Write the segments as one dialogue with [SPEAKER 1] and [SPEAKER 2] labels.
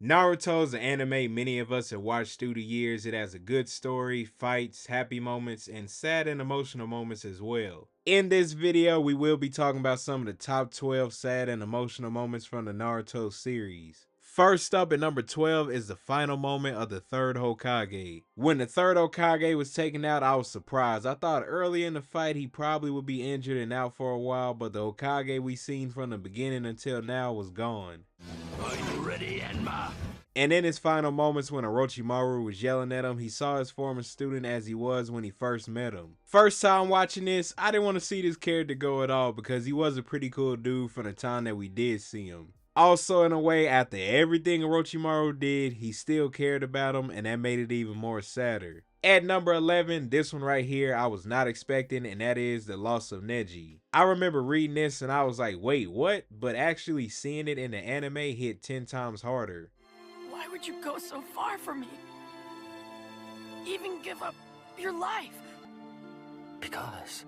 [SPEAKER 1] Naruto is an anime many of us have watched through the years. It has a good story, fights, happy moments, and sad and emotional moments as well. In this video, we will be talking about some of the top 12 sad and emotional moments from the Naruto series. First up at number 12 is the final moment of the third Hokage. When the third Hokage was taken out, I was surprised. I thought early in the fight he probably would be injured and out for a while, but the Hokage we seen from the beginning until now was gone.
[SPEAKER 2] Are you ready, Enma?
[SPEAKER 1] And in his final moments when Orochimaru was yelling at him, he saw his former student as he was when he first met him. First time watching this, I didn't want to see this character go at all because he was a pretty cool dude from the time that we did see him. Also, in a way, after everything Orochimaru did, he still cared about him, and that made it even more sadder. At number 11, this one right here I was not expecting, and that is the loss of Neji. I remember reading this and I was like, wait, what? But actually seeing it in the anime hit 10 times harder.
[SPEAKER 3] Why would you go so far from me? Even give up your life?
[SPEAKER 2] Because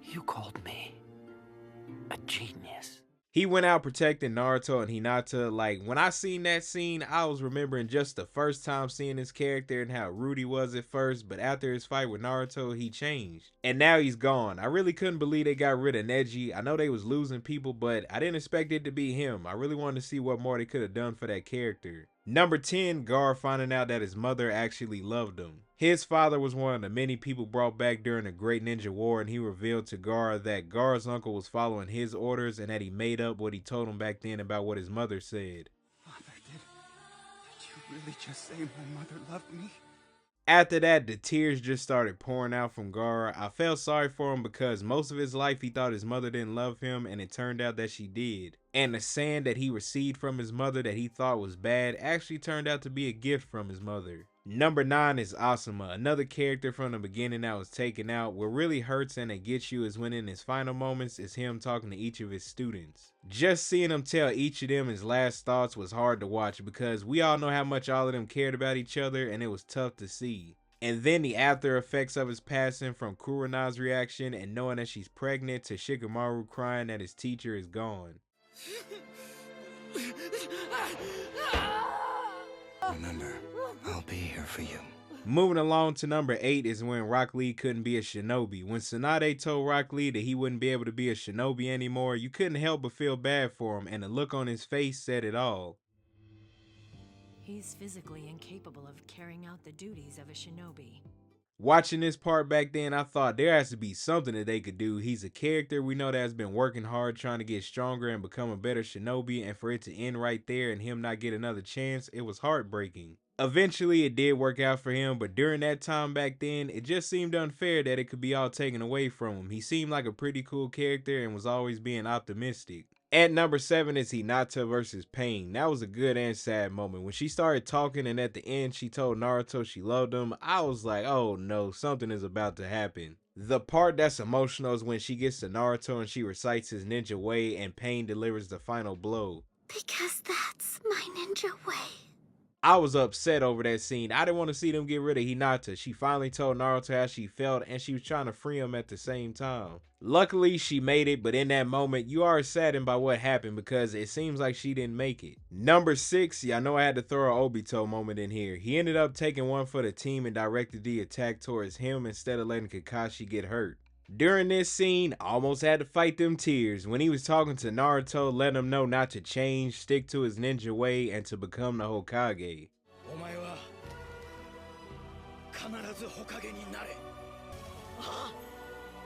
[SPEAKER 2] you called me a genius.
[SPEAKER 1] He went out protecting Naruto and Hinata. Like, when I seen that scene, I was remembering just the first time seeing his character and how rude he was at first, but after his fight with Naruto, he changed. And now he's gone. I really couldn't believe they got rid of Neji. I know they was losing people, but I didn't expect it to be him. I really wanted to see what more they could have done for that character. Number 10, Gar finding out that his mother actually loved him. His father was one of the many people brought back during the Great Ninja War, and he revealed to Gar that Gar's uncle was following his orders and that he made up what he told him back then about what his mother said.
[SPEAKER 4] Father, did you really just say my mother loved me?
[SPEAKER 1] After that, the tears just started pouring out from Gar. I felt sorry for him because most of his life he thought his mother didn't love him, and it turned out that she did. And the sand that he received from his mother that he thought was bad actually turned out to be a gift from his mother. Number 9 is Asuma, another character from the beginning that was taken out. What really hurts and it gets you is when in his final moments is him talking to each of his students. Just seeing him tell each of them his last thoughts was hard to watch because we all know how much all of them cared about each other, and it was tough to see. And then the after effects of his passing, from Kurena's reaction and knowing that she's pregnant to Shikamaru crying that his teacher is gone.
[SPEAKER 2] Remember, I'll be here for you.
[SPEAKER 1] Moving along to number 8 is when Rock Lee couldn't be a shinobi. When Tsunade told Rock Lee that he wouldn't be able to be a shinobi anymore, you couldn't help but feel bad for him, and the look on his face said it all.
[SPEAKER 5] He's physically incapable of carrying out the duties of a shinobi.
[SPEAKER 1] Watching this part back then, I thought there has to be something that they could do. He's a character we know that has been working hard trying to get stronger and become a better shinobi, and for it to end right there and him not get another chance, it was heartbreaking. Eventually it did work out for him, but during that time back then, it just seemed unfair that it could be all taken away from him. He seemed like a pretty cool character and was always being optimistic. At number 7 is Hinata versus Pain. That was a good and sad moment. When she started talking and at the end she told Naruto she loved him, I was like, oh no, something is about to happen. The part that's emotional is when she gets to Naruto and she recites his ninja way and Pain delivers the final blow.
[SPEAKER 6] Because that's my ninja way.
[SPEAKER 1] I was upset over that scene. I didn't want to see them get rid of Hinata. She finally told Naruto how she felt and she was trying to free him at the same time. Luckily she made it, but in that moment you are saddened by what happened because it seems like she didn't make it. Number 6, y'all know I had to throw an Obito moment in here. He ended up taking one for the team and directed the attack towards him instead of letting Kakashi get hurt. During this scene, I almost had to fight them tears when he was talking to Naruto, letting him know not to change, stick to his ninja way, and to become the Hokage.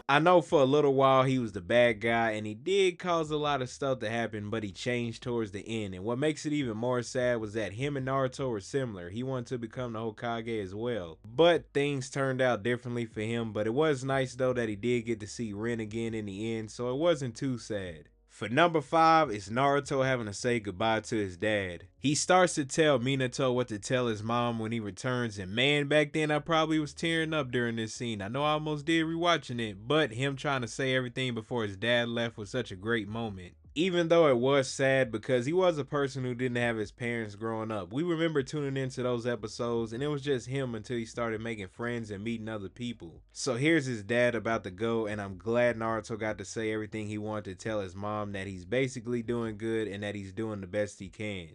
[SPEAKER 1] I know for a little while he was the bad guy and he did cause a lot of stuff to happen, but he changed towards the end, and what makes it even more sad was that him and Naruto were similar. He wanted to become the Hokage as well, but things turned out differently for him. But it was nice though that he did get to see Rin again in the end, so it wasn't too sad. For number 5, it's Naruto having to say goodbye to his dad. He starts to tell Minato what to tell his mom when he returns, and man, back then I probably was tearing up during this scene. I know I almost did rewatching it, but him trying to say everything before his dad left was such a great moment. Even though it was sad because he was a person who didn't have his parents growing up. We remember tuning into those episodes and it was just him until he started making friends and meeting other people. So here's his dad about to go, and I'm glad Naruto got to say everything he wanted to tell his mom, that he's basically doing good and that he's doing the best he can.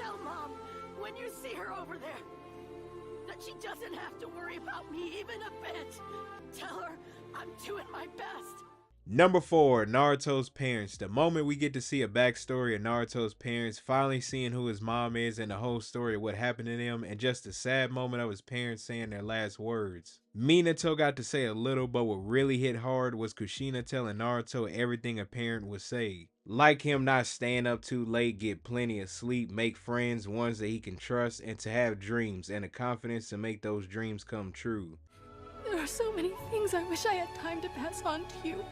[SPEAKER 3] Tell Mom, when you see her over there, that she doesn't have to worry about me even a bit. Tell her I'm doing my best.
[SPEAKER 1] Number 4, Naruto's parents. The moment we get to see a backstory of Naruto's parents, finally seeing who his mom is and the whole story of what happened to them, and just the sad moment of his parents saying their last words. Minato got to say a little, but what really hit hard was Kushina telling Naruto everything a parent would say. Like him not staying up too late, get plenty of sleep, make friends, ones that he can trust, and to have dreams and the confidence to make those dreams come true.
[SPEAKER 3] There are so many things I wish I had time to pass on to you.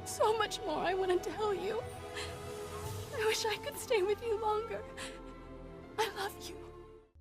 [SPEAKER 3] So much more I want to tell you. I wish I could stay with you longer. I love you.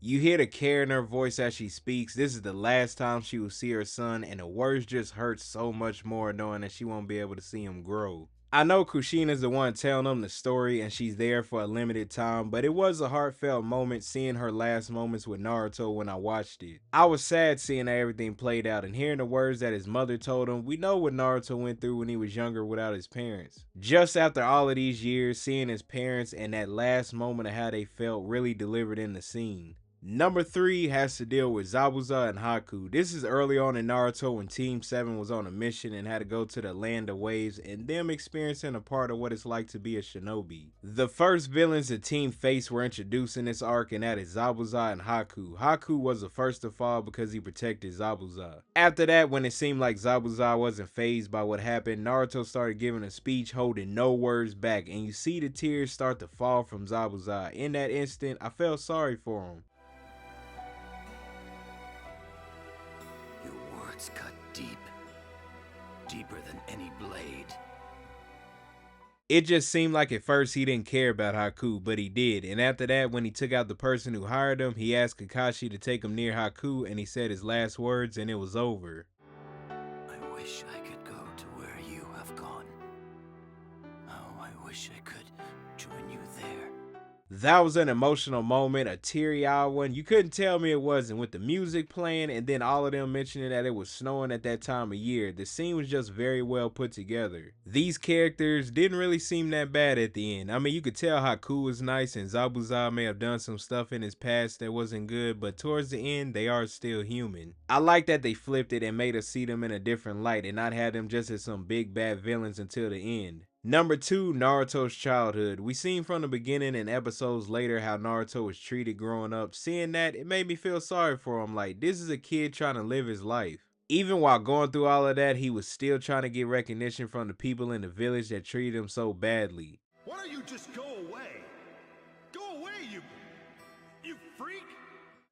[SPEAKER 1] You hear the care in her voice as she speaks. This is the last time she will see her son, and the words just hurt so much more knowing that she won't be able to see him grow. I know Kushina's the one telling them the story and she's there for a limited time, but it was a heartfelt moment seeing her last moments with Naruto when I watched it. I was sad seeing how everything played out and hearing the words that his mother told him. We know what Naruto went through when he was younger without his parents. Just after all of these years, seeing his parents and that last moment of how they felt really delivered in the scene. Number 3 has to deal with Zabuza and Haku. This is early on in Naruto when Team 7 was on a mission and had to go to the Land of Waves, and them experiencing a part of what it's like to be a shinobi. The first villains the team faced were introduced in this arc, and that is Zabuza and Haku. Haku was the first to fall because he protected Zabuza. After that, when it seemed like Zabuza wasn't fazed by what happened, Naruto started giving a speech holding no words back, and you see the tears start to fall from Zabuza. In that instant, I felt sorry for him.
[SPEAKER 2] Cut deep, deeper than any blade.
[SPEAKER 1] It just seemed like at first he didn't care about Haku, but he did. And after that, when he took out the person who hired him, he asked Kakashi to take him near Haku, and he said his last words, and it was over.
[SPEAKER 2] I wish I could go to where you have gone. Oh, I wish I could join you there.
[SPEAKER 1] That was an emotional moment, a teary-eyed one. You couldn't tell me it wasn't, with the music playing and then all of them mentioning that it was snowing at that time of year. The scene was just very well put together. These characters didn't really seem that bad at the end. I mean, you could tell Haku was nice and Zabuza may have done some stuff in his past that wasn't good, but towards the end, they are still human. I like that they flipped it and made us see them in a different light and not have them just as some big bad villains until the end. Number 2, Naruto's childhood. We seen from the beginning and episodes later how Naruto was treated growing up. Seeing that, it made me feel sorry for him, like this is a kid trying to live his life. Even while going through all of that, he was still trying to get recognition from the people in the village that treated him so badly.
[SPEAKER 7] Why don't you just go away? Go away, you freak!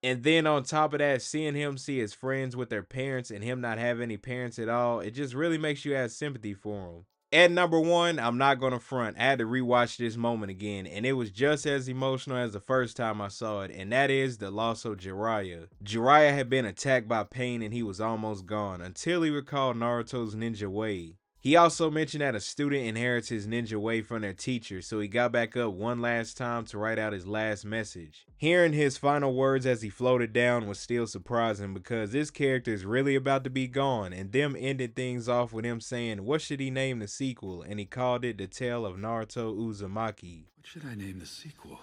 [SPEAKER 1] And then on top of that, seeing him see his friends with their parents and him not have any parents at all, it just really makes you have sympathy for him. At number 1, I'm not gonna front, I had to rewatch this moment again, and it was just as emotional as the first time I saw it, and that is the loss of Jiraiya. Jiraiya had been attacked by pain and he was almost gone, until he recalled Naruto's ninja way. He also mentioned that a student inherits his ninja way from their teacher, so he got back up one last time to write out his last message. Hearing his final words as he floated down was still surprising because this character is really about to be gone, and them ended things off with him saying, what should he name the sequel? And he called it The Tale of Naruto Uzumaki.
[SPEAKER 8] What should I name the sequel?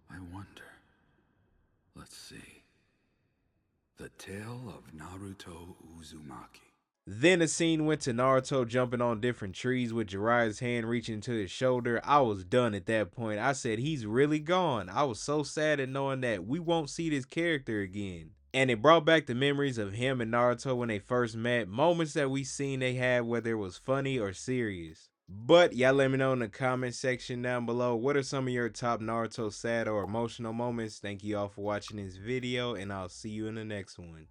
[SPEAKER 8] I wonder. Let's see. The Tale of Naruto Uzumaki.
[SPEAKER 1] Then the scene went to Naruto jumping on different trees with Jiraiya's hand reaching to his shoulder. I was done at that point. I said, he's really gone. I was so sad at knowing that we won't see this character again. And it brought back the memories of him and Naruto when they first met, moments that we seen they had whether it was funny or serious. But y'all let me know in the comment section down below, what are some of your top Naruto sad or emotional moments? Thank you all for watching this video, and I'll see you in the next one.